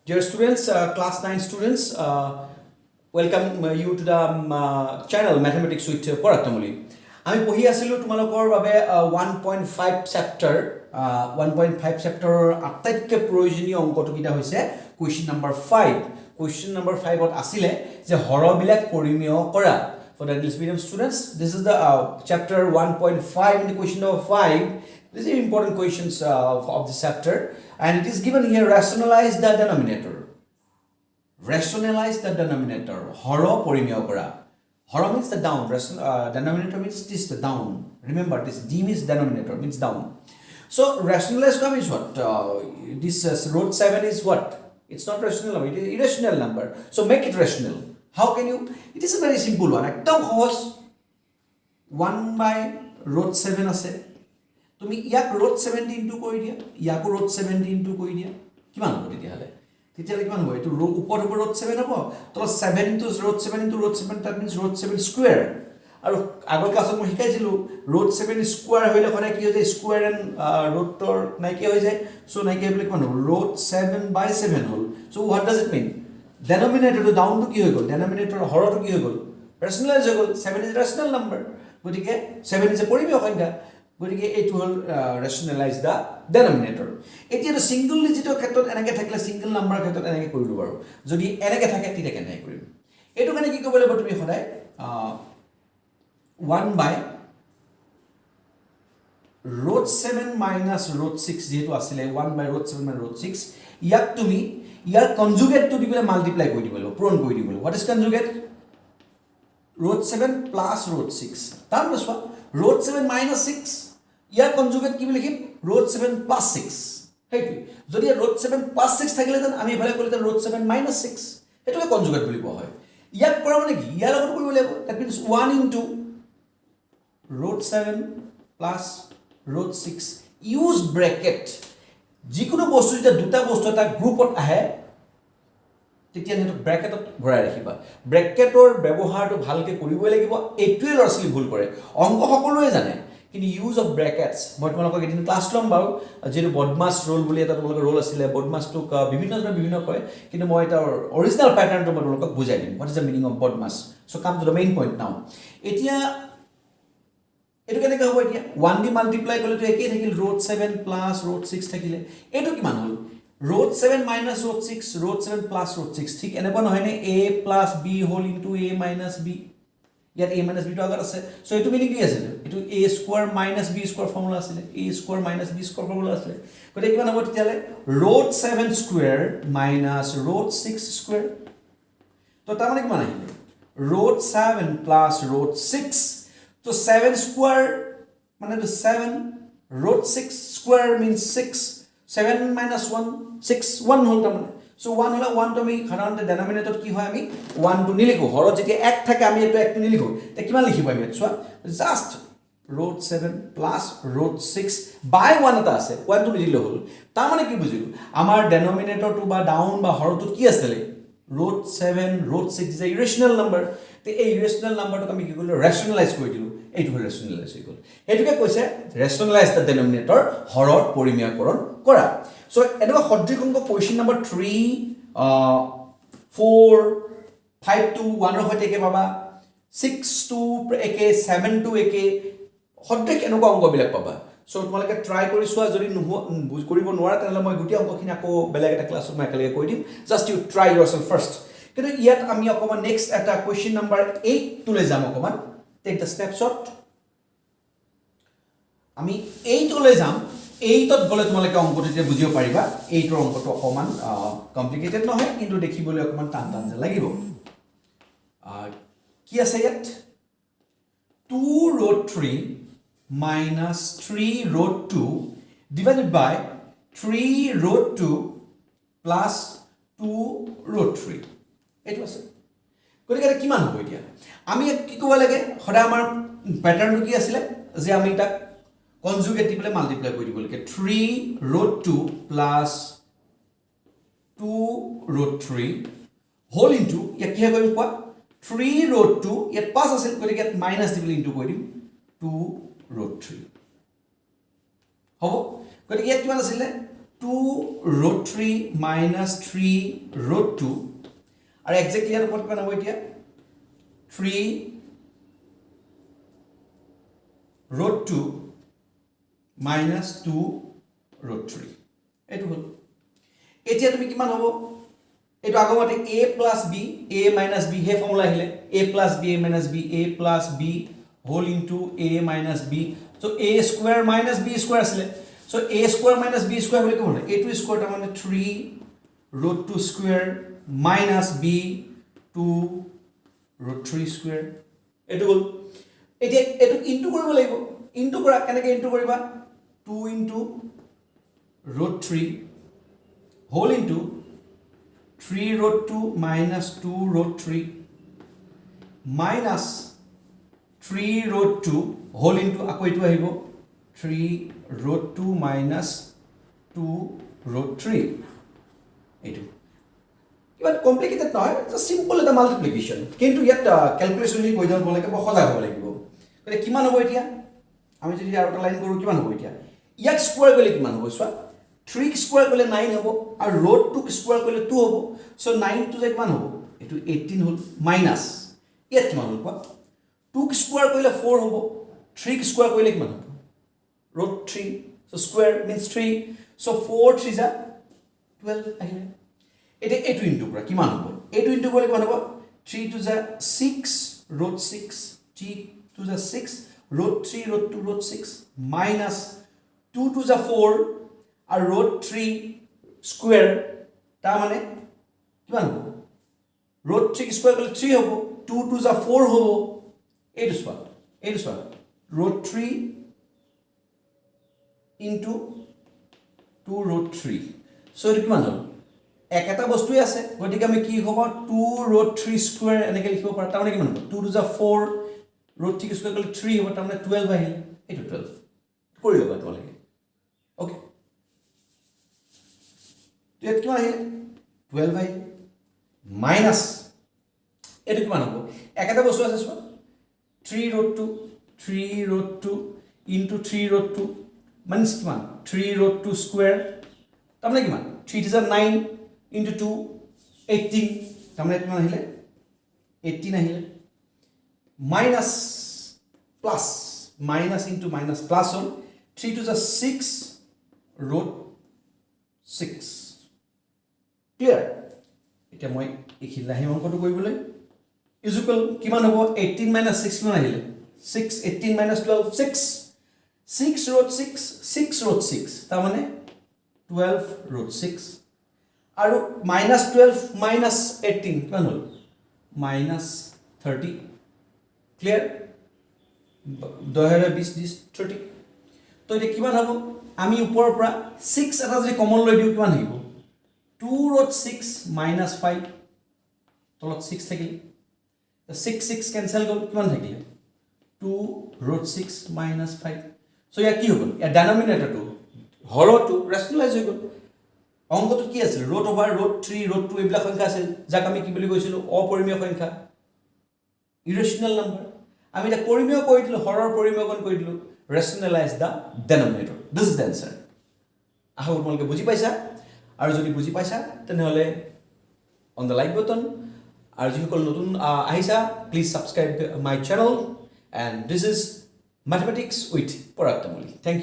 Dear students, class 9 students, welcome you to the channel Mathematics with Parathamuli. আমি পঢ়ি আছিলোঁ তোমালোকৰ বাবে 1.5 চেপ্টাৰ 1.5 চেপ্টাৰৰ আটাইতকৈ প্ৰয়োজনীয় অংকটো কিটা হৈছে কুৱেশ্যন নম্বৰ 5 কুৱেশ্যন নম্বৰ 5 ত আছিলে যে হৰবিলাক পৰিমেয় কৰা for the English medium students. This is the chapter 1.5 in the question number 5. These are important questions of this chapter, and it is given here: rationalize the denominator. Rationalize the denominator. Horo porimeyo kora. Horo means the down. Denominator means this the down. Remember, this d means denominator means down. So rationalize means what? This root 7 is what? It's not rational number. It is irrational number. So make it rational. How can you? It is a very simple one. Ekdom সহজ 1 by root 7 আছে তুমি ইয়াক root 70 into কৰি দিয়া ইয়াকো root 70 into কৰি দিয়া কিমান হ'ব তেতিয়াহলে তেতিয়ালে কিমান হ'ব এটো ওপৰ ওপৰ root 7 হ'ব তো 7 into root 7 into root 7 that means root 7 square আৰু আগৰ ক্লাছত মই শিকাইছিলো root 7 স্কয়াৰ হইলে কৰে কি হৈ যায় স্কয়ার এন্ড root নাইকিয়া হৈ যায় সো নাইকিয়া হলে কিমান হ'ব root 7 by 7 hall so what does it mean denominator to down to কি হৈ গল denominator হৰ to কি হৈ গল rationalize হৈ গল 7 is rational number গতিকে 7 is a পৰিমেয় সংখ্যা গতিকে এইটো হল rationalize the denominator এতিয়া সিঙ্গল ডিজিটৰ ক্ষেত্ৰত এনেকে থাকিলে সিঙ্গল নাম্বাৰৰ ক্ষেত্ৰত এনেকে কৰি দিব পাৰো যদি এনেকে থাকে তেতিয়া কেনে কৰিম এইটো কাৰণে কি কৰিব লাগিব তুমি সদায় 1 by root 7 minus root 6 যেটো আছিলে 1 by root 7 minus root 6 ইয়াক তুমি ইয়াৰ কনজুগেট টু দিবলে মাল্টিপ্লাই কৰি দিব লাগিব পূৰণ কৰি দিব লাগিব what is conjugate root 7 plus root 6 তাৰ মানে root 7 minus 6 ইয়াৰ কনজুগেট কি লিখিম root 7 plus 6 হেইটো যদি root 7 plus 6 থাকিলে দেন আমি এফালে কৰিলে root 7 minus 6 এটোকে কনজুগেট বুলি কোৱা হয় ইয়াক কৰা মানে কি ইয়াৰ লগত কৰিব লাগিব that means 1 into root 7 plus root 6 use bracket যিকোনো বস্তু যদি দুটা বস্তু এটা গ্ৰুপত আহে তেতিয়া হেতু ব্ৰ্যাকেটত ভৰাই ৰাখিবা ব্ৰ্যাকেটৰ ব্যৱহাৰটো ভালকে কৰিবই লাগিব এইটোৱে লৰছলি ভুল কৰে অংক সকলোৱে জানে কিন্তু ইউজ অফ ব্ৰ্যাকেটস মই তোমালোকক এদিন ক্লাছ লম বাৰু যেটো বদমাস ৰোল বুলি এটা তোমালোকৰ ৰোল আছিলে বদমাসটো বিভিন্ন কয় কিন্তু মই এটা অৰিজিনাল প্যাটাৰ্নটো মই তোমালোকক বুজাই দিম what is the meaning of বদমাস so come to the main point now এতিয়া এটো কেনেকৈ হ'ব এতিয়া 1 দি মাল্টিপ্লাই কৰিলে তো একেই থাকিল root 7 plus root 6 থাকিলে এটো কিমান হল root 7 minus root 6 root 7 plus root 6 ঠিক এনেকুৱা নহয় নে a plus b whole into a minus b ইয়াত a minus b টো আগত আছে সো এটো মিনিং কি আছিল এটো a square minus b square formula আছিল a square minus b square formula আছিল গতে কিমান হ'ব তেতিয়ালে root 7 square minus root 6 square তো তাৰ মানে কিমান আহিল root 7 plus root 6 so 7 square মানে the 7 root 6 square means 6 7 minus 1 6 1 হল তাৰমানে so 1 হলা 1 তুমি সাধাৰণতে ডেনোমিনেটৰ কি হয় আমি 1 টু নিলিখো হৰ যেতিয়া 1 থাকে আমি এটো 1 টু নিলিখো তে কিমান লিখিব আমি চোৱা just root 7 plus root 6 by 1 এটা আছে 1 টু নিলিলে হল তাৰ মানে কি বুজিলো আমাৰ ডেনোমিনেটৰ টু বা ডাউন বা হৰটো কি আছিল root 7 root 6 is a irrational number তে এই irrational number টো আমি কি কৰিলো rationalize কৰি দিলো এইটো rationalize হৈ গল এটোকে কৈছে rationalize the denominator হৰৰ পৰিমেয়কৰণ কৰা সো এনেকুৱা সদৃশ অংক কোৱেশ্চন নম্বৰ 3 4 5 to 1 ৰ সৈতে একে পাবা 6 to একে 7 to একে সদৃশ এনেকুৱা অংক বিলাক পাবা সো তোমালোকে ট্ৰাই কৰি চোৱা যদি কৰিব নোৱাৰা তেনলে মই গুটি অংকখিনি আকৌ বেলেগ এটা ক্লাছত মই একেলগে কৈ দিম just you try yourself first কিন্তু ইয়াত আমি অকমান নেক্সট এটা কোৱেশ্চন নম্বৰ 8 তুলে যাম অকমান টেক দ্য স্ন্যাপশ্বট আমি 8 তুলে যাম 8 তত গলে তোমালোকে অংকটো বুজিব পাৰিবা 8 ৰ অংকটো অকমান কমপ্লিকেটেড নহয় কিন্তু দেখিবলৈ অকমান টান টান লাগিব কি আছে ইয়াত 2 root 3 minus 3 root 2 divided by 3 root 2 plus 2 root 3 it was গতিকে কিমান হ'ব এতিয়া আমি কি কৰিব লাগে সদায় আমাৰ প্যাটাৰ্নটো কি আছিল যে আমি এটা কনজুগেট দিবলে মাল্টিপ্লাই কৰি দিব লাগে 3 root 2 plus 2 root 3 whole into ইয়া কি হ'ব কোৱা 3 root 2 ইয়াত পাস আছিল গতিকে মাইনাস দিবলে ইনটু কৰি দিম 2 root 3 হ'ব গতিকে ইয়াত কিমান আছিল 2 root 3 minus 3 root 2 আৰু এক্সাক্টলি ইয়াৰ ওপৰত কিমান হ'ব এতিয়া 3 root 2 minus 2 root 3 এইটো হ'ল এতিয়া তুমি কিমান হ'ব এইটো আগমতে a plus b a minus b হে ফৰ্মুলা আহিলে a plus b a minus b a plus b whole into a minus b so a square minus b square asile so a square minus b square hole kone a2 square ta mane 3 root 2 square minus b 2 root 3 square etu hol etu into koribo lagibo into kora kenake into koriba 2 into root 3 whole into 3 root 2 minus 2 root 3 minus 3 root 2 whole into আকৌ এটো আহিব 3 root 2 minus 2 root 3 এটো ইমান complicated নহয় just simple এটা multiplication কিন্তু ইয়াত calculation যদি কই যাব লাগে সজাগ হ'ব লাগিব মানে কিমান হ'ব এতিয়া আমি যদি আৰু এটা লাইন কৰো কিমান হ'ব এতিয়া ইয়াক স্কয়াৰ কৰিলে কিমান হ'ব চোৱা 3 স্কয়াৰ কৰিলে 9 হ'ব আৰু root 2 স্কয়াৰ কৰিলে 2 হ'ব সো 9 টু যে কিমান হ'ব এটো 18 হ'ল মাইনাস ইয়াত কিমান হ'ব 2 স্কয়াৰ কৰিলে 4 হ'ব 3 স্কয়াৰ কৰিলে কিমান হ'ব root 3 so square means 3 so 4 3 is 12 আহিলে এটা এটো ইনটু কৰা কিমান হ'ব এটো ইনটু কৰিলে কিমান হ'ব 3 to the 6 root 6 3 to the 6 root 3 root 2 root 6 minus 2 to the 4 আৰু root 3 square তা মানে কিমান হ'ব root 3 square কৰিলে 3 হ'ব 2 to the 4 হ'ব এইটো চোৱা root 3 into 2 root 3 so এটো কিমান হ'ল একটা বস্তুই আছে গতিকে আমি কি হ'ব 2 root 3 square এনেকে লিখিব পাৰা তাৰ মানে কিমান হ'ব 2 to the 4 root 3 square কৰিলে 3 হ'ব তাৰ মানে 12 আহিল এটো 12 কৰি লবা তোমালোকে ওকে এটো কিমান আহিল 12 আহিল মাইনাস এটো কিমান হ'ব একটা বস্তু আছে চোৱা 3 root 2 into 3 root 2 means কিমান 3 root 2 square তাৰমানে কিমান 3 is 9 into 2 18 তাৰমানে কিমান আহিলে 18 আহিলে minus plus minus into minus plus হ'ল 3 to the 6 root 6 clear এটা মই এখিলা লাহি অংকটো কৰিবলৈ is equal কিমান হ'ব 18 minus 6 কিমান আহিলে 6 18 minus 12 6 6 root 6 6 root 6 তাৰ মানে 12 root 6 আৰু minus 12 minus 18 কিমান হ'ল minus 30 clear 2020 30 তো এটা কিমান হ'ব আমি ওপৰৰ পৰা 6 এটা যদি কমন লৈ দিও কিমান আহিব 2 root 6 minus 5 তলত 6 থাকিল 6 cancel গল কিমান থাকিলে 2 root 6 minus 5 so ইয়া কি হ'ল ইয়া ডিনোমিনেটৰ টু হৰটো ৰেশনালাইজ হৈ গল অংকটো কি আছিল root over root 3 root 2 এইবিলাক সংখ্যা আছিল যাক আমি কি বুলি কৈছিলো অপৰিমেয় সংখ্যা ইৰেশনাল নাম্বাৰ আমি এটা পৰিমেয় কৈ দিলো হৰৰ পৰিমেয়কন কৈ দিলো ৰেশনালাইজ দা ডিনোমিনেটৰ দিস ইজ দ্য আনসাৰ আশা কৰো তোমালোকে বুজি পাইছা আৰু যদি বুজি পাইছা তেনেহলে on the like button আৰু যিসকল নতুন আহিছা please subscribe my channel and this is mathematics with Paraktamuli thank you